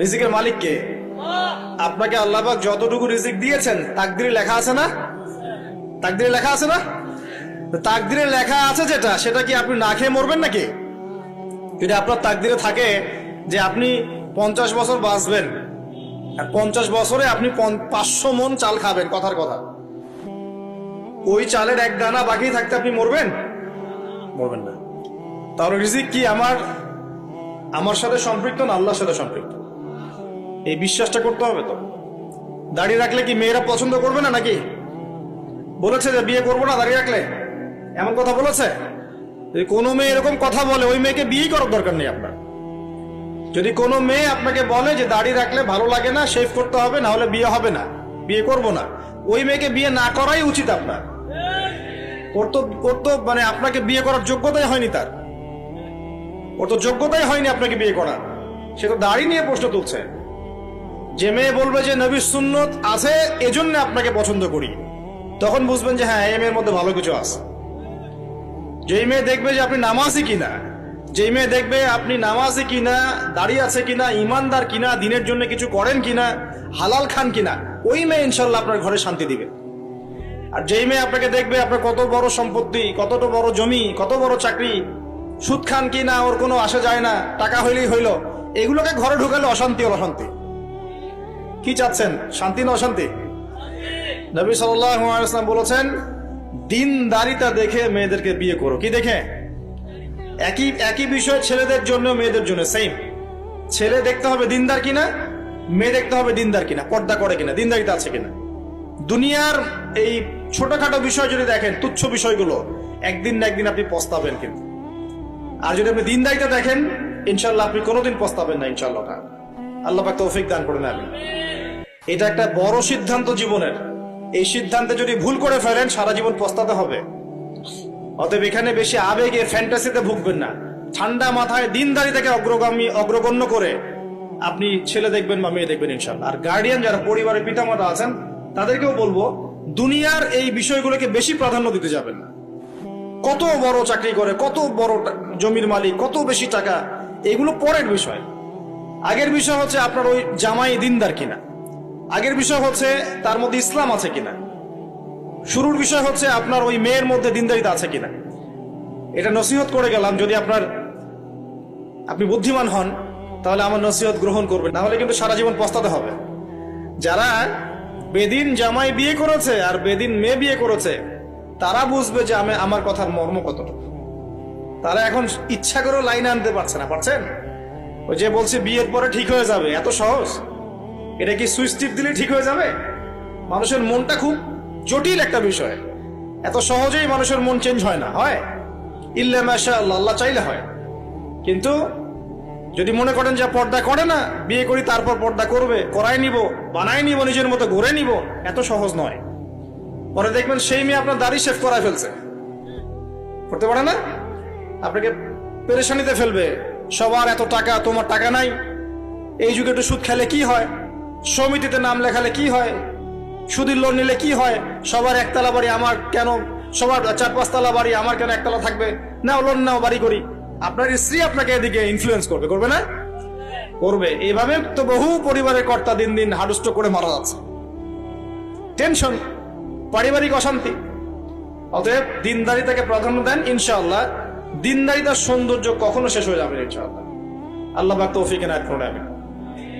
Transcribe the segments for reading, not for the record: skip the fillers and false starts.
রিজিকের মালিক কে? আপনাকে আল্লাহ পাক যতটুকু রিজিক দিয়েছেন তাকদিরে লেখা আছে না? তাকদিরে লেখা আছে না? তাকদিরে লেখা আছে যেটা, সেটা কি আপনি না খেয়ে মরবেন নাকি? যদি আপনার তাকদিরে থাকে যে আপনি 50 বছর বাঁচবেন আর 50 বছরে আপনি 500 মণ চাল খাবেন, কথার কথা, ওই চালের এক দানা বাকি থাকতে আপনি মরবেন? মরবেন না। তাহলে রিজিক কি আমার সাথে সম্পৃক্ত না আল্লাহর সাথে সম্পৃক্ত? এই বিশ্বাসটা করতে হবে। তো দাড়ি রাখলে কি মেয়েরা পছন্দ করবে না নাকি? বলেছে যে বিয়ে করবো না দাড়ি রাখলে, এমন কথা বলেছে? যদি কোনো মেয়ে এরকম কথা বলে, ওই মেয়েকে বিয়েই করার দরকার নেই আপনার। যদি কোনো মেয়ে আপনাকে বলে যে দাড়ি রাখলে ভালো লাগে না, শেভ করতে হবে, না হলে বিয়ে হবে না, বিয়ে করব না, ওই মেয়েকে বিয়ে না করাই উচিত আপনার। ওর তো মানে আপনাকে বিয়ে করার যোগ্যতাই হয়নি, ওর তো যোগ্যতাই হয়নি আপনাকে বিয়ে করার। সে তো দাড়ি নিয়ে প্রশ্ন তুলছে। যে মেয়ে বলবে যে নবীর সুন্নত আছে এজন্য আপনাকে পছন্দ করি, তখন বুঝবেন যে হ্যাঁ, এই মেয়ের মধ্যে ভালো কিছু আছে। যেই মেয়ে দেখবে যে আপনি নামাজি কিনা, যেই মেয়ে দেখবে আপনি নামাজি কিনা, দাঁড়িয়ে আছে কিনা, ইমানদার কিনা, দিনের জন্য কিছু করেন কিনা, হালাল খান কিনা, ওই মেয়ে ইনশাল্লাহ আপনার ঘরে শান্তি দিবে। আর যেই মেয়ে আপনাকে দেখবে আপনার কত বড় সম্পত্তি, কতটা বড় জমি, কত বড় চাকরি, সুদ খান কিনা ওর কোনো আসা যায় না, টাকা হইলেই হইল, এগুলোকে ঘরে ঢুকালে অশান্তি আর অশান্তি। কি চাচ্ছেন, শান্তি না অশান্তি? নবী সাল্লাল্লাহু আলাইহি ওয়াসাল্লাম বলেছেন, দিনদারিতা দেখে মেয়েদেরকে বিয়ে করো। কি দেখে? একই বিষয় ছেলেদের জন্য মেয়েদের জন্য সেম। ছেলে দেখতে হবে দিনদার কিনা, মেয়ে দেখতে হবে দিনদার কিনা, পর্দা করে কিনা, দিনদারিতা আছে কিনা। দুনিয়ার এই ছোটখাটো বিষয় যদি দেখেন, তুচ্ছ বিষয়গুলো, একদিন না একদিন আপনি পস্তাবেন কিন্তু। আর যদি আপনি দিনদারিতা দেখেন, ইনশাল্লাহ আপনি কোনোদিন পস্তাবেন না ইনশাল্লাহ। আল্লাহ পাক তৌফিক দান করেন। আমি এটা একটা বড় সিদ্ধান্ত জীবনের। এই সিদ্ধান্তে যদি ভুল করে ফেলেন সারা জীবন পস্তাতে হবে। অতএব এখানে বেশি আবেগে ফ্যান্টাসিতে ভুগবেন না। ঠান্ডা মাথায় দিনদারিতাকে অগ্রগণ্য করে আপনি ছেলে দেখবেন বা মেয়ে দেখবেন ইনশাল্লাহ। আর গার্ডিয়ান যারা পরিবারের পিতামাতা আছেন তাদেরকেও বলবো, দুনিয়ার এই বিষয়গুলোকে বেশি প্রাধান্য দিতে যাবেন না। কত বড় চাকরি করে, কত বড় জমির মালিক, কত বেশি টাকা, এগুলো পরের বিষয়। আগের বিষয় হচ্ছে আপনার ওই জামাই দিনদার কিনা, আগের বিষয় হচ্ছে তার মধ্যে ইসলাম আছে কিনা, শুরুর বিষয় হচ্ছে আপনার ওই মেয়ের মধ্যে দিনদারিতা আছে কিনা। এটা নসিহত করে গেলাম। যদি আপনি বুদ্ধিমান হন তাহলে আমার নসিহত গ্রহণ করবেন, না হলে কিন্তু সারা জীবন পস্তাতে হবে। যারা বেদিন জামাই বিয়ে করেছে আর বেদিন মেয়ে বিয়ে করেছে, তারা বুঝবে যে আমার কথার মর্ম কতটুকু। তারা এখন ইচ্ছা করেও লাইনে আনতে পারছে না। পারছেন? ওই যে বলছে বিয়ের পরে ঠিক হয়ে যাবে, এত সহজ? এটা কি সুইচ টিপ দিলে ঠিক হয়ে যাবে? মানুষের মনটা খুব জটিল একটা বিষয়। এত সহজেই মানুষের মন চেঞ্জ হয় না। হয় ইল্লা মাশাআল্লাহ, আল্লাহ চাইলে হয়। কিন্তু যদি মনে করেন যে পর্দা করে না, বিয়ে করি তারপর পর্দা করবে, করাই নিব, বানাই নিব, নিজের মতো ঘুরে নিব, এত সহজ নয়। পরে দেখবেন সেই মেয়ে আপনার দাড়ি শেভ করায় ফেলছে, করতে পারে না, আপনাকে পেরেশানিতে ফেলবে। সবার এত টাকা, তোমার টাকা নাই। এই যুগে একটু সুদ খেলে কি হয়, সমিতিতে নাম লেখালে কি হয়, সুদের লোন নিলে কি হয়, সবার একতলা বাড়ি, আমার কেন, সবার 4-5 তলা বাড়ি, আমার কেন একতলা থাকবে, নাও লোন নাও, বাড়ি করি। আপনার স্ত্রী আপনাকে এদিকে ইনফ্লুয়েন্স করবে, করবে না? করবে। এইভাবে তো বহু পরিবারের কর্তা দিন দিন হাডুষ্ট করে মারা যাচ্ছে। টেনশন, পারিবারিক অশান্তি। অতএব দিনদারিতাকে প্রাধান্য দেন ইনশাআল্লাহ। দিনদারিতার সৌন্দর্য কখনো শেষ হয়ে যাবে ইনশাআল্লাহ। আল্লাহ পাক তৌফিক এনায়েত করুন। আমিন।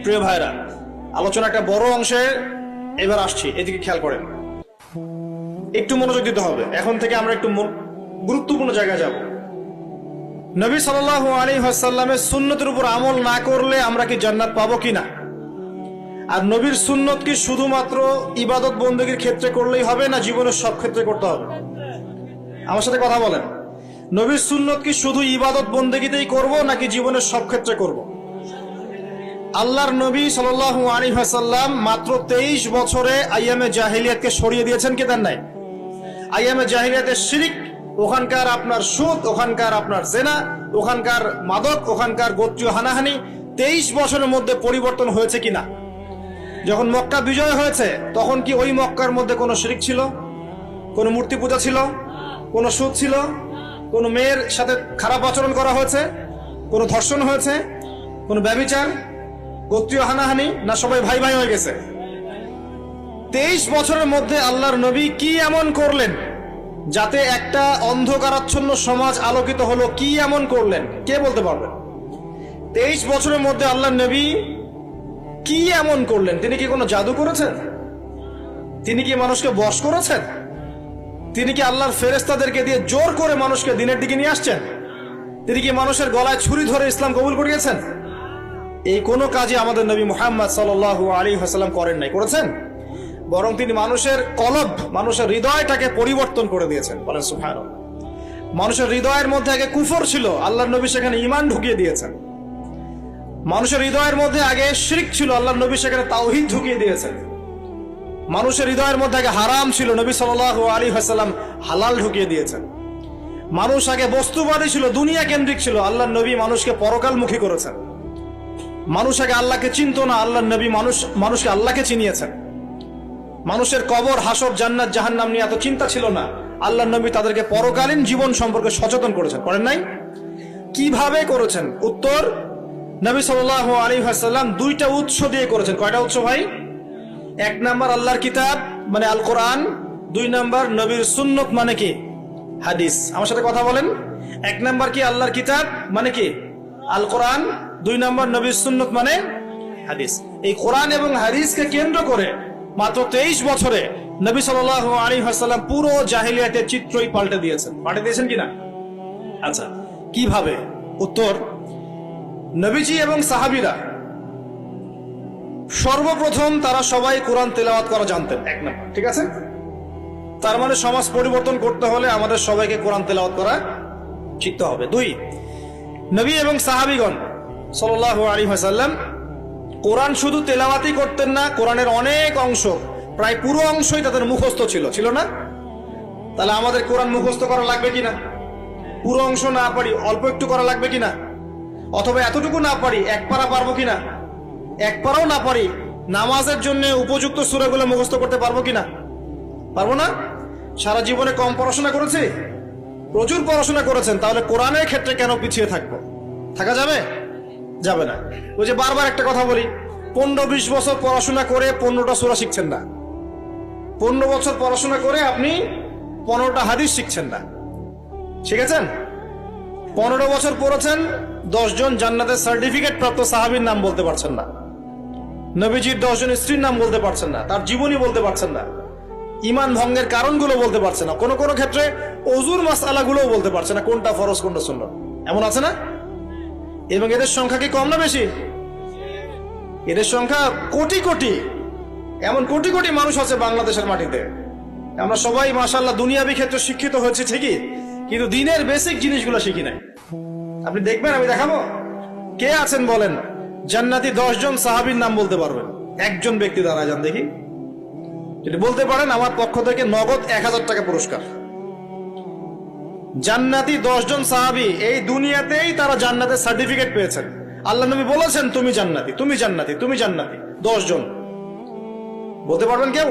প্রিয় ভাইরা, আলোচনা একটা বড় অংশে এবার আসছি, এদিকে খেয়াল করেন, একটু মনোযোগ দিতে হবে। এখন থেকে আমরা একটু গুরুত্বপূর্ণ জায়গায় যাব। নবী সাল্লাল্লাহু আলাইহি ওয়াসাল্লামের সুন্নতের উপর আমল না করলে আমরা কি জান্নাত পাবো কিনা? আর নবীর সুন্নত কি শুধুমাত্র ইবাদত বন্দেগীর ক্ষেত্রে করলেই হবে, না জীবনের সব ক্ষেত্রে করতে হবে? আমার সাথে কথা বলেন। নবীর সুন্নত কি শুধু ইবাদত বন্দেগীতেই করব, নাকি জীবনের সব ক্ষেত্রে করব? আল্লাহর নবী সাল্লাল্লাহু আলাইহি ওয়াসাল্লাম মাত্র 23 বছরে আইয়ামে জাহিলিয়াতকে সরিয়ে দিয়েছেন কি দেন নাই? আইয়ামে জাহিলিয়াতের শিরক, ওখানকার আপনার সুদ, ওখানকার আপনার জেনা, ওখানকার মাদক, ওখানকার গোত্রীয় হানাহানি 23 বছরের মধ্যে পরিবর্তন হয়েছে কিনা? যখন মক্কা বিজয় হয়েছে তখন কি ওই মক্কার মধ্যে কোনো শিরক ছিল, কোনো মূর্তি পূজা ছিল, কোনো সুদ ছিল, কোনো মেয়ের সাথে খারাপ আচরণ করা হয়েছে, কোনো ধর্ষণ হয়েছে, কোনো ব্যভিচার, গোত্রীয় হানাহানি, না সবাই ভাই ভাই হয়ে গেছে? 23 বছরের মধ্যে আল্লাহর নবী কি এমন করলেন যাতে একটা অন্ধকারাচ্ছন্ন সমাজ আলোকিত হলো? কি এমন করলেন, কে বলতে পারবেন? 23 বছরের মধ্যে আল্লাহর নবী কি এমন করলেন? তিনি কি কোনো জাদু করেছেন? তিনি কি মানুষকে বশ করেছেন? তিনি কি আল্লাহর ফেরেশতাদেরকে দিয়ে জোর করে মানুষকে দিনের দিকে নিয়ে আসছেন? তিনি কি মানুষের গলায় ছুরি ধরে ইসলাম কবুল করিয়েছেন? এই কোনো কাজে আমাদের নবী মুহাম্মদ সাল্লাল্লাহু আলাইহি ওয়াসাল্লাম করেন নাই। করেছেন? বরং তিনি মানুষের কলব, মানুষের হৃদয়টাকে পরিবর্তন করে দিয়েছেন। বলেন সুবহানাল্লাহ। মানুষের হৃদয়ের মধ্যে আগে কুফর ছিল, আল্লাহর নবী সেখানে ঈমান ঢুকিয়ে দিয়েছেন। মানুষের হৃদয়ের মধ্যে আগে শিরক ছিল, আল্লাহর নবী সেখানে তাওহীদ ঢুকিয়ে দিয়েছেন। মানুষের হৃদয়ের মধ্যে আগে হারাম ছিল, নবী সাল্লাল্লাহু আলাইহি ওয়াসাল্লাম হালাল ঢুকিয়ে দিয়েছেন। মানুষ আগে বস্তুবাদী ছিল, দুনিয়া কেন্দ্রিক ছিল, আল্লাহর নবী মানুষকে পরকালমুখী করেছেন। মানুষ আগে আল্লাহকে চিনত না, আল্লাহর নবী মানুষকে আল্লাহকে চিনিয়েছেন। মানুষের কবর, হাসর, জান্নাত, জাহান্নাম নিয়ে এত চিন্তা ছিল না, আল্লাহর নবী তাদেরকে পরকালীন জীবন সম্পর্কে সচেতন করেছেন। করেন নাই? কিভাবে করেছেন? উত্তর, নবী সাল্লাল্লাহু আলাইহি ওয়াসাল্লাম দুইটা উৎস দিয়ে করেছেন। কয়টা উৎস ভাই? 1 নাম্বার আল্লাহর কিতাব মানে আল কোরআন, 2 নাম্বার নবীর সুন্নত মানে কি? হাদিস। আমার সাথে কথা বলেন। 1 নাম্বার কি? আল্লাহর কিতাব মানে কি? আল কোরআন। 2 নাম্বার নবীর সুন্নত মানে হাদিস। এই কোরআন এবং হাদিসকে কেন্দ্র করে মাত্র 23 বছরে নবী সাল্লাল্লাহু আলাইহি ওয়াসাল্লাম পুরো জাহেলিয়াতের চিত্রই পাল্টে দিয়েছেন। পাল্টে দিয়েছেন কিনা? আচ্ছা, কিভাবে? উত্তর, নবীজি এবং সাহাবীরা সর্বপ্রথম তারা সবাই কোরআন তেলাওয়াত করা জানতেন। 1 নাম্বার, ঠিক আছে? তার মানে সমাজ পরিবর্তন করতে হলে আমাদের সবাইকে কোরআন তেলাওয়াত করা শিখতে হবে। 2, নবী এবং সাহাবীগণ সাল্লাল্লাহু আলাইহি ওয়াসাল্লাম কোরআন শুধু তেলাওয়াতই করতেন না, কোরআনের অনেক অংশ, প্রায় পুরো অংশই তাদের মুখস্থ ছিল না? তাহলে আমাদের কোরআন মুখস্থ করা লাগবে কিনা? পুরো অংশ না পারি, অল্প একটু করা লাগবে কিনা? অথবা এতটুকু না পারি, 1 পারা পারবো কিনা? 1 পারাও না পারি, নামাজের জন্য উপযুক্ত সূরাগুলো মুখস্থ করতে পারবো কিনা? পারবো না? সারা জীবনে কম পড়াশোনা করেছি? প্রচুর পড়াশোনা করেছেন, তাহলে কোরআনের ক্ষেত্রে কেন পিছিয়ে থাকবো? থাকা যাবে? যাবে না। ওই যে বারবার একটা কথা বলি, 15-20 বছর পড়াশোনা করে 15টা সূরা শিখছেন না। 15 বছর পড়াশোনা করে আপনি 15টা হাদিস শিখছেন না। শিখেছেন? 15 বছর পড়েছেন, 10 জন জান্নাতের সার্টিফিকেট প্রাপ্ত সাহাবীর নাম বলতে পারছেন না। নবীজির 10 জন স্ত্রীর নাম বলতে পারছেন না, তার জীবনী বলতে পারছেন না, ঈমান ভঙ্গের কারণগুলো বলতে পারছেন না, কোনো কোনো ক্ষেত্রে ওযুর মাসআলাগুলোও বলতে পারছেন না, কোনটা ফরজ কোনটা সুন্নাত। এমন আছে না? এবং এদের সংখ্যা কি কম না বেশি? এদের সংখ্যা কোটি কোটি, এমন কোটি কোটি মানুষ আছে বাংলাদেশের মাটিতে। আমরা সবাই মাশাআল্লাহ দুনিয়াবি ক্ষেত্রে শিক্ষিত হয়েছে ঠিকই, কিন্তু দিনের বেসিক জিনিসগুলো শিখি নাই। আপনি দেখবেন, আমি দেখাবো। কে আছেন বলেন জান্নাতি 10 জন সাহাবীর নাম বলতে পারবেন? একজন ব্যক্তি দাঁড়ায় যান দেখি। যদি বলতে পারেন, আমার পক্ষ থেকে নগদ 1000 টাকা পুরস্কার। জান্নাতি 10 জন সাহাবী, এই দুনিয়াতেই তারা জান্নাতের সার্টিফিকেট পেয়েছেন। আল্লাহ নবী বলেছেন তুমি জান্নাতি, তুমি জান্নাতি, তুমি জান্নাতি। 10 জন বলতে পারবেন কেউ?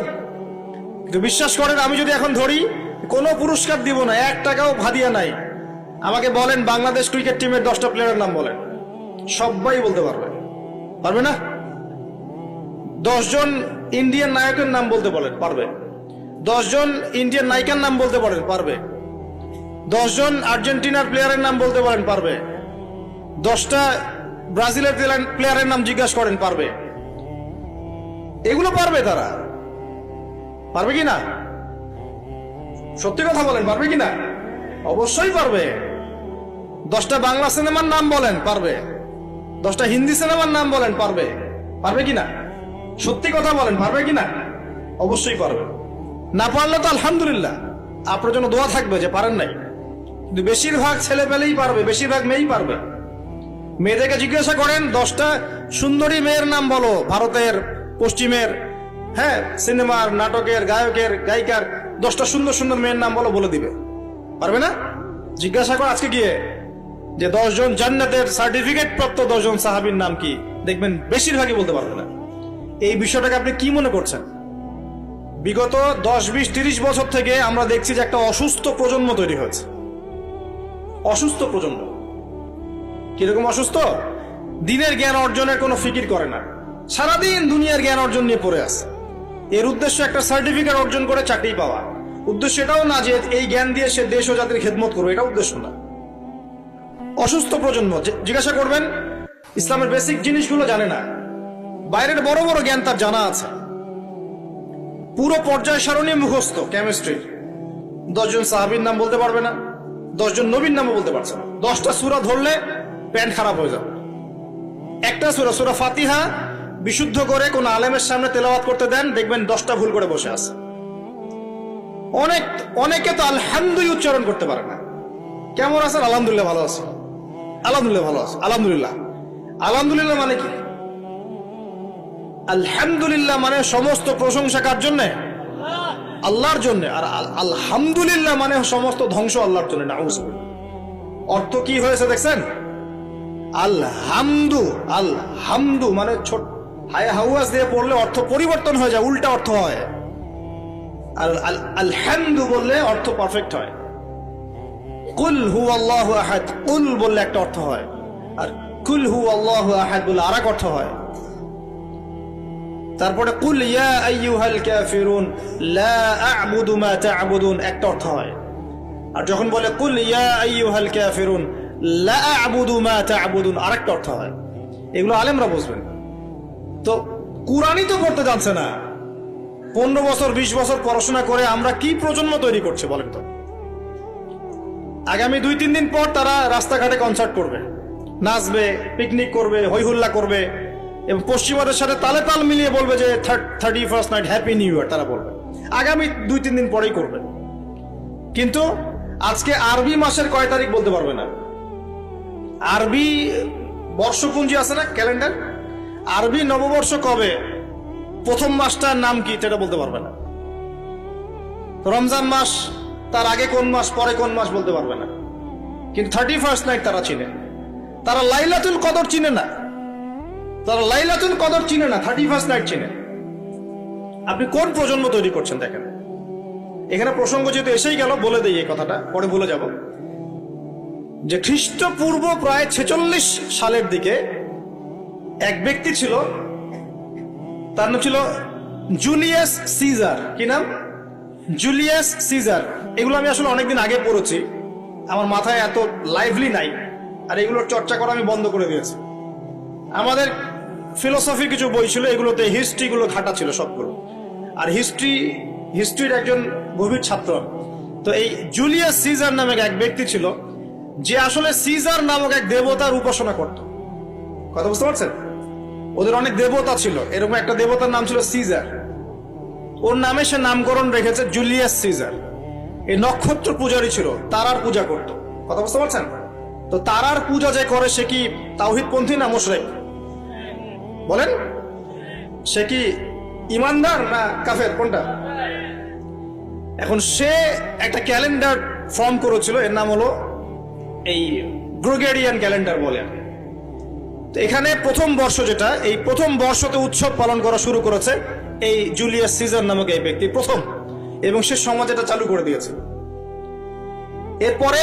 কিন্তু বিশ্বাস করেন, আমি যদি এখন ধরি, কোনো পুরস্কার দিব না, 1 টাকাও ভাদিয়া নাই। আমাকে বলেন বাংলাদেশ ক্রিকেট টিমের 10টা প্লেয়ারের নাম বলেন, সবাই বলতে পারবে। পারবে না? 10 জন ইন্ডিয়ান নায়কের নাম বলতে বলেন, পারবে। 10 জন ইন্ডিয়ান নায়িকার নাম বলতে পারেন, পারবে। 10 জন আর্জেন্টিনার প্লেয়ারের নাম বলতে পারেন, পারবে। 10টা ব্রাজিলের প্লেয়ারের নাম জিজ্ঞাসা করেন, পারবে। এগুলো পারবে তারা। পারবে কি না? সত্যি কথা বলেন, পারবে কি না? অবশ্যই পারবে। 10টা বাংলা সিনেমার নাম বলেন, পারবে। 10টা হিন্দি সিনেমার নাম বলেন, পারবে। পারবে কি না? সত্যি কথা বলেন, পারবে কি না? অবশ্যই পারবে। না পারলে তো আলহামদুলিল্লাহ, আপনার জন্য দোয়া থাকবে যে পারেন নাই। কিন্তু বেশিরভাগ ছেলে পেলেই পারবে, বেশিরভাগ মেয়েই পারবে। মেয়েদেরকে জিজ্ঞাসা করেন 10টা সুন্দরী মেয়ের নাম বলো, ভারতের, পশ্চিমের, হ্যাঁ, সিনেমার, নাটকের, গায়কের, গায়িকার 10টা সুন্দর সুন্দর মেয়ের নাম বলো, বলে দিবে। পারবে না? জিজ্ঞাসা কর আজকে গিয়ে যে 10 জন জান্নাতের সার্টিফিকেট প্রাপ্ত 10 জন সাহাবীর নাম কি, দেখবেন বেশিরভাগই বলতে পারবে না। এই বিষয়টাকে আপনি কি মনে করছেন? বিগত 10, 20, 30 বছর থেকে আমরা দেখছি যে একটা অসুস্থ প্রজন্ম তৈরি হয়েছে। অসুস্থ প্রজন্ম। কিরকম অসুস্থ? দিনের জ্ঞান অর্জনের কোনো ফিকির করে না, সারাদিন দুনিয়ার জ্ঞান অর্জন নিয়ে পড়ে আছে। এর উদ্দেশ্য একটা সার্টিফিকেট অর্জন করে চাকরি পাওয়া। উদ্দেশ্য এটাও না যে এই জ্ঞান দিয়ে সে দেশ ও জাতির খেদমত করবে, এটা উদ্দেশ্য না। অসুস্থ প্রজন্ম, জিজ্ঞাসা করবেন ইসলামের বেসিক জিনিসগুলো জানে না, বাইরের বড় বড় জ্ঞান তার জানা আছে, পুরো পর্যায় সারণী মুখস্থ কেমিস্ট্রি, 10 জন সাহাবীর নাম বলতে পারবে না, 10 জন নবীর নামও বলতে পারছে না। 10টা সূরা ধরলে প্যান্ট খারাপ হয়ে যাবে। একটা সূরা, সূরা ফাতিহা বিশুদ্ধ করে কোন আলেমের সামনে তেলাওয়াত করতে দেন, দেখবেন 10টা ভুল করে বসে আছে। অনেকে তো আলহামদুলিল্লাহ উচ্চারণ করতে পারে না। কেমন আছেন? আলহামদুলিল্লাহ ভালো আছে, আলহামদুলিল্লাহ ভালো আছে, আলহামদুলিল্লাহ। আলহামদুলিল্লাহ মানে কি? আলহামদুলিল্লাহ মানে সমস্ত প্রশংসা কার জন্য? আল্লাহর জন্য। আর আলহামদুলিল্লাহ মানে সমস্ত ধ্বংস আল্লাহর জন্য। নাউযুবিল্লাহ। অর্থ কি হয়েছে দেখছেন? আলহামদু, আলহামদু মানে ছোট হায়া হাওয়াজ দিয়ে পড়লে অর্থ পরিবর্তন হয়ে যায়, উল্টা অর্থ হয়। আর আলহামদু বললে অর্থ পারফেক্ট হয়। কুল হুয়াল্লাহু আহাদ, কুল বললে একটা অর্থ হয়, আর কুল হুয়াল্লাহু আহাদ বললে আরেক অর্থ হয়। তারপরে কুল ইয়া আইয়ুহাল কাফিরুন লা আ'বুদু মা তা'বুদুন একটা অর্থ হয়। আর যখন বলে কুল ইয়া আইয়ুহাল কাফিরুন লা আ'বুদু মা তা'বুদুন আরেকটা অর্থ হয়। এগুলো আলেমরা বুঝবেন। তো কুরআনই তো পড়তে জানছে না। 15 বছর 20 বছর পড়াশোনা করে আমরা কি প্রজন্ম তৈরি করছে বলেন তো? আগামী 2-3 দিন পর তারা রাস্তাঘাটে কনসার্ট করবে, নাচবে, পিকনিক করবে, হইহুল্লা করবে এবং পশ্চিমাদের সাথে তালে তাল মিলিয়ে বলবে যে 31st night happy new year. তারা বলবে আগামী 2-3 দিন পরেই করবে। কিন্তু আজকে আরবি মাসের কয় তারিখ বলতে পারবে না। আরবি বর্ষপুঞ্জি আছে না, ক্যালেন্ডার, আরবি নববর্ষ কবে, প্রথম মাসটার নাম কি সেটা বলতে পারবে না। রমজান মাস তার আগে কোন মাস, পরে কোন মাস বলতে পারবে না। কিন্তু 31st নাইট তারা চিনে। তারা লাইলাতুল কদর চিনে না, তারা লাইলাতুল কদর চিনে না, 31st নাইট চিনে। আপনি কোন প্রজন্ম তৈরি করছেন দেখেন। এখানে প্রসঙ্গ যেহেতু এসেই গেল বলে দেই এই কথাটা, পরে ভুলে যাব, যে খ্রিস্টপূর্ব প্রায় 46 সালের দিকে এক ব্যক্তি ছিল, তার নাম ছিল জুলিয়াস সিজার। কি নাম? Julius Caesar. এগুলো আমি আসলে অনেকদিন আগে পড়েছি, আমার মাথায় এত লাইভলি নাই, আর এগুলোর চর্চা করা আমি বন্ধ করে দিয়েছি। আমাদের ফিলোসফি কিছু বই ছিল, এগুলোতে হিস্ট্রিগুলো ঘাটা ছিল সবগুলো, আর হিস্ট্রির একজন গভীর ছাত্র। তো এই জুলিয়াস সিজার নামে এক ব্যক্তি ছিল, যে আসলে সিজার নামক এক দেবতার উপাসনা করত। কথা বুঝতে পারছেন? ওদের অনেক দেবতা ছিল, এরকম একটা দেবতার নাম ছিল সিজার। ওর নামে সে নামকরণ রেখেছে জুলিয়াস সিজার। এই নক্ষত্র পূজারী ছিল, তারার পূজা করত। কথা বুঝতে পারছেন? তো তারার পূজা যে করে সে কি তাওহীদপন্থী না মুশরিক? বলেন, সে কি ইমানদার না কাফের, কোনটা? এখন সে একটা ক্যালেন্ডার ফর্ম করেছিল, এর নাম হলো এই গ্রেগরিয়ান ক্যালেন্ডার বলে। তো এখানে প্রথম বর্ষ যেটা, এই প্রথম বর্ষতে উৎসব পালন করা শুরু করেছে এই জুলিয়াস সিজার নামক এই ব্যক্তি প্রথম, এবং সে সমাজ এটা চালু করে দিয়েছে। এরপরে